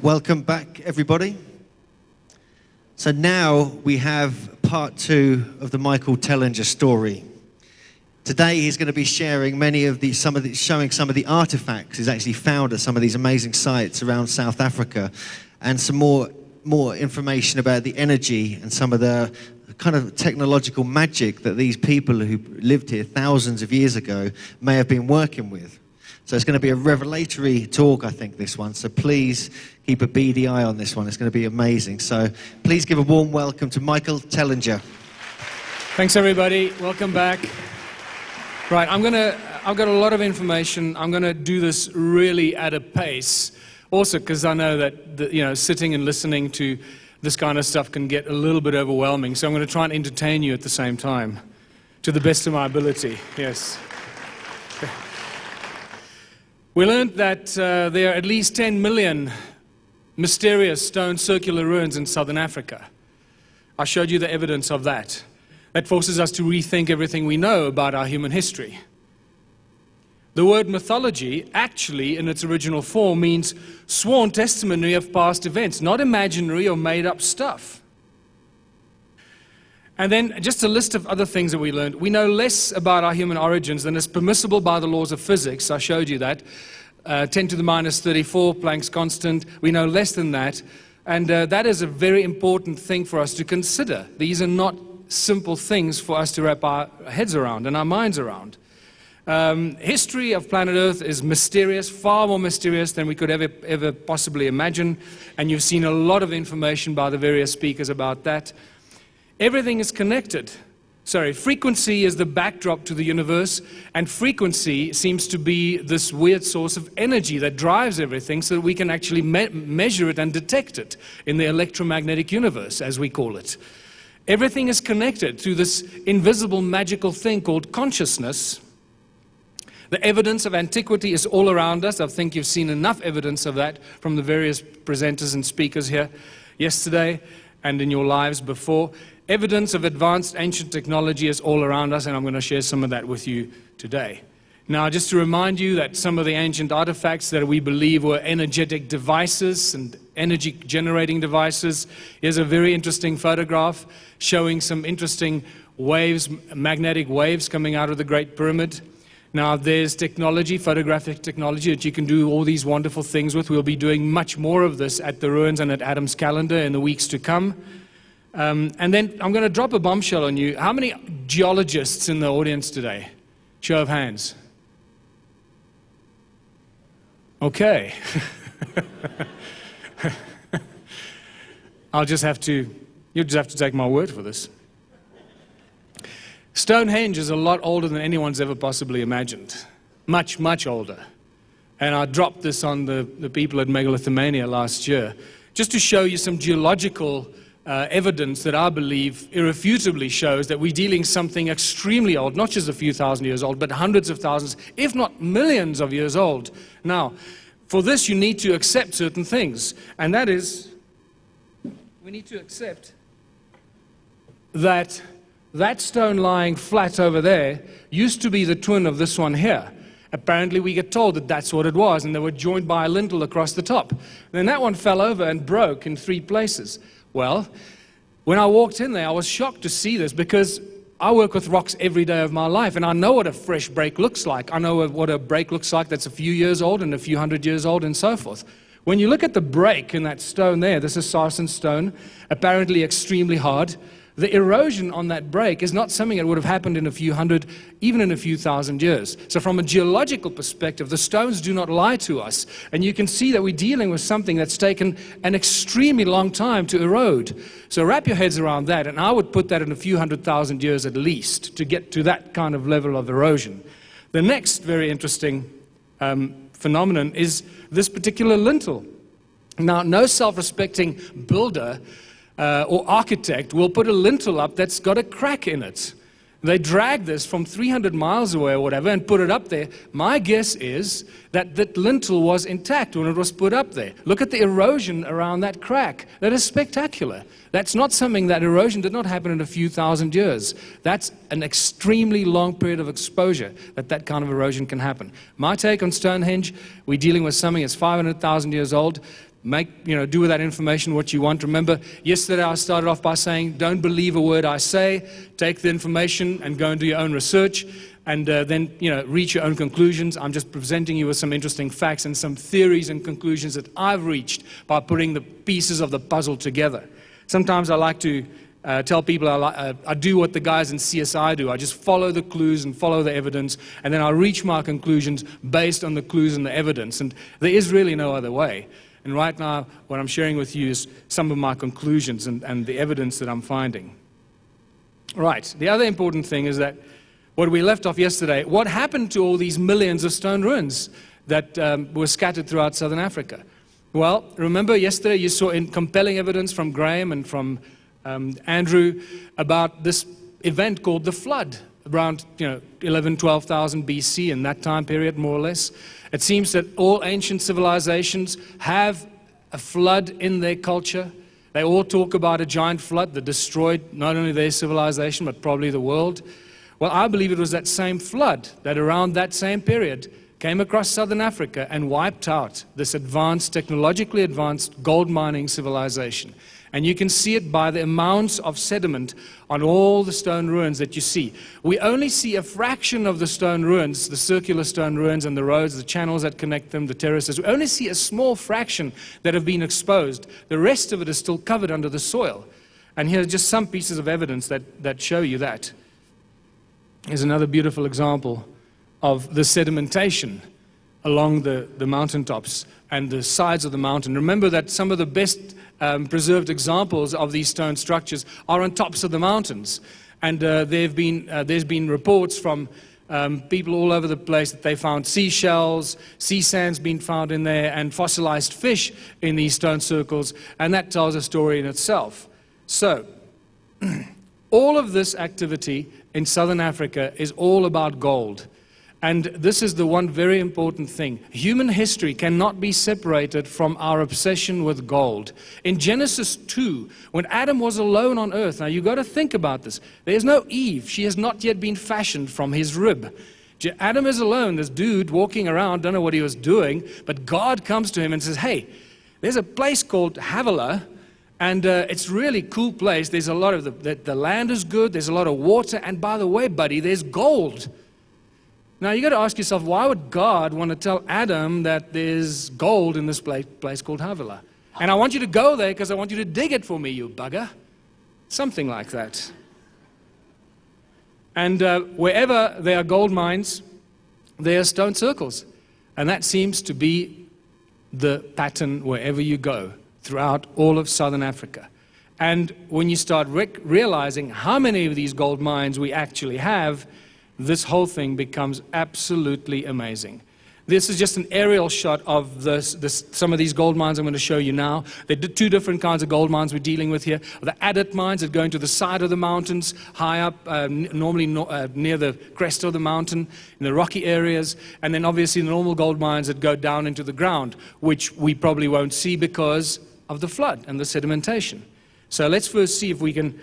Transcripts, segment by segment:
Welcome back, everybody. So now we have part 2 of the Michael Tellinger story. Today he's going to be sharing showing some of the artifacts he's actually found at some of these amazing sites around South Africa, and some more information about the energy and some of the kind of technological magic that these people who lived here thousands of years ago may have been working with. So it's going to be a revelatory talk, I think, this one. So please keep a beady eye on this one. It's going to be amazing. So please give a warm welcome to Michael Tellinger. Thanks, everybody. Welcome back. Right, I've got a lot of information. I'm going to do this really at a pace. Also, because I know that sitting and listening to this kind of stuff can get a little bit overwhelming. So I'm going to try and entertain you at the same time, to the best of my ability. Yes. We learned that there are at least 10 million mysterious stone circular ruins in southern Africa. I showed you the evidence of that. That forces us to rethink everything we know about our human history. The word mythology, actually, in its original form, means sworn testimony of past events, not imaginary or made-up stuff. And then just a list of other things that we learned. We know less about our human origins than is permissible by the laws of physics. I showed you that. 10 to the minus 34, Planck's constant. We know less than that. And that is a very important thing for us to consider. These are not simple things for us to wrap our heads around and our minds around. History of planet Earth is mysterious, far more mysterious than we could ever possibly imagine. And you've seen a lot of information by the various speakers about that. Everything is connected. Frequency is the backdrop to the universe, and frequency seems to be this weird source of energy that drives everything so that we can actually measure it and detect it in the electromagnetic universe, as we call it. Everything is connected through this invisible magical thing called consciousness. The evidence of antiquity is all around us. I think you've seen enough evidence of that from the various presenters and speakers here yesterday and in your lives before. Evidence of advanced ancient technology is all around us, and I'm going to share some of that with you today. Now, just to remind you that some of the ancient artifacts that we believe were energetic devices and energy-generating devices, here's a very interesting photograph showing some interesting waves, magnetic waves coming out of the Great Pyramid. Now, there's technology, photographic technology, that you can do all these wonderful things with. We'll be doing much more of this at the ruins and at Adam's calendar in the weeks to come. And then I'm going to drop a bombshell on you. How many geologists in the audience today? Show of hands. Okay. You'll just have to take my word for this. Stonehenge is a lot older than anyone's ever possibly imagined. Much, much older. And I dropped this on the people at Megalithomania last year, just to show you some geological evidence that I believe irrefutably shows that we're dealing something extremely old, not just a few thousand years old, but hundreds of thousands, if not millions of years old. Now, for this you need to accept certain things, and that is, we need to accept that that stone lying flat over there used to be the twin of this one here. Apparently we get told that that's what it was, and they were joined by a lintel across the top. Then that one fell over and broke in 3 places. Well, when I walked in there, I was shocked to see this, because I work with rocks every day of my life, and I know what a fresh break looks like. I know what a break looks like that's a few years old and a few hundred years old and so forth. When you look at the break in that stone there, this is sarsen stone, apparently extremely hard. The erosion on that break is not something that would have happened in a few hundred, even in a few thousand years. So from a geological perspective, the stones do not lie to us. And you can see that we're dealing with something that's taken an extremely long time to erode. So wrap your heads around that, and I would put that in a few 100,000 years at least to get to that kind of level of erosion. The next very interesting phenomenon is this particular lintel. Now, no self-respecting builder or architect will put a lintel up that's got a crack in it. They drag this from 300 miles away or whatever and put it up there. My guess is that that lintel was intact when it was put up there. Look at the erosion around that crack. That is spectacular. That's not something, that erosion did not happen in a few thousand years. That's an extremely long period of exposure that kind of erosion can happen. My take on Stonehenge, we're dealing with something that's 500,000 years old. do with that information what you want. Remember, yesterday I started off by saying, don't believe a word I say. Take the information and go and do your own research, and then reach your own conclusions. I'm just presenting you with some interesting facts and some theories and conclusions that I've reached by putting the pieces of the puzzle together. Sometimes I like to tell people I do what the guys in CSI do. I just follow the clues and follow the evidence, and then I reach my conclusions based on the clues and the evidence. And there is really no other way. And right now, what I'm sharing with you is some of my conclusions and the evidence that I'm finding. Right. The other important thing is that what we left off yesterday, what happened to all these millions of stone ruins that were scattered throughout southern Africa? Well, remember yesterday you saw compelling evidence from Graham and from Andrew about this event called the flood, around 12,000 BC, in that time period, more or less. It seems that all ancient civilizations have a flood in their culture. They all talk about a giant flood that destroyed not only their civilization, but probably the world. Well, I believe it was that same flood that around that same period came across southern Africa and wiped out this advanced, technologically advanced gold mining civilization. And you can see it by the amounts of sediment on all the stone ruins that you see. We only see a fraction of the stone ruins, the circular stone ruins and the roads, the channels that connect them, the terraces. We only see a small fraction that have been exposed. The rest of it is still covered under the soil. And here are just some pieces of evidence that show you that. Here's another beautiful example of the sedimentation along the mountaintops and the sides of the mountain. Remember that some of the best preserved examples of these stone structures are on tops of the mountains. And there's been reports from people all over the place that they found seashells, sea sands being found in there, and fossilized fish in these stone circles. And that tells a story in itself. So, all of this activity in southern Africa is all about gold. And this is the one very important thing. Human history cannot be separated from our obsession with gold. In Genesis 2, when Adam was alone on earth, now you've got to think about this. There's no Eve. She has not yet been fashioned from his rib. Adam is alone, this dude walking around, don't know what he was doing, but God comes to him and says, hey, there's a place called Havilah, and it's a really cool place. There's a lot of the land is good, there's a lot of water, and by the way, buddy, there's gold. Now, you got to ask yourself, why would God want to tell Adam that there's gold in this place called Havilah? And I want you to go there because I want you to dig it for me, you bugger. Something like that. And wherever there are gold mines, there are stone circles. And that seems to be the pattern wherever you go throughout all of southern Africa. And when you start realizing how many of these gold mines we actually have, this whole thing becomes absolutely amazing. This is just an aerial shot of some of these gold mines I'm going to show you now. There are two different kinds of gold mines we're dealing with here. The adit mines that go into the side of the mountains, high up, normally near the crest of the mountain, in the rocky areas. And then obviously the normal gold mines that go down into the ground, which we probably won't see because of the flood and the sedimentation. So let's first see if we can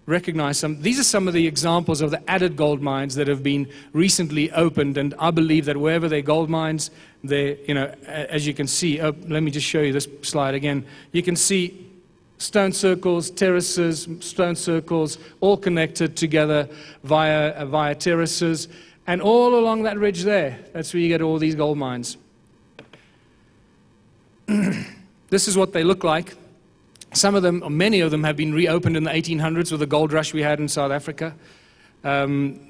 recognize some. These are some of the examples of the added gold mines that have been recently opened, and I believe that wherever they're gold mines, they, as you can see, let me just show you this slide again. You can see stone circles, terraces, stone circles, all connected together via terraces, and all along that ridge there, that's where you get all these gold mines. This is what they look like. Some of them, or many of them, have been reopened in the 1800s with the gold rush we had in South Africa.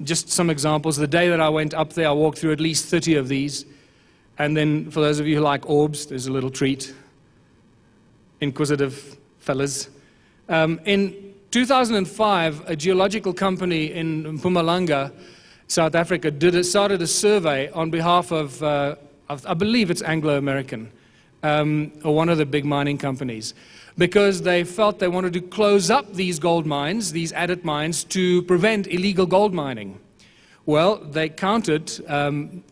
Just some examples. The day that I went up there, I walked through at least 30 of these. And then, for those of you who like orbs, there's a little treat. Inquisitive fellas. In 2005, a geological company in Mpumalanga, South Africa, started a survey on behalf of I believe it's Anglo-American, or one of the big mining companies, because they felt they wanted to close up these gold mines, these adit mines, to prevent illegal gold mining. Well, they counted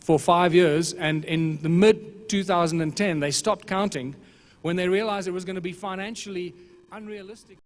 for 5 years, and in the mid-2010, they stopped counting when they realized it was going to be financially unrealistic.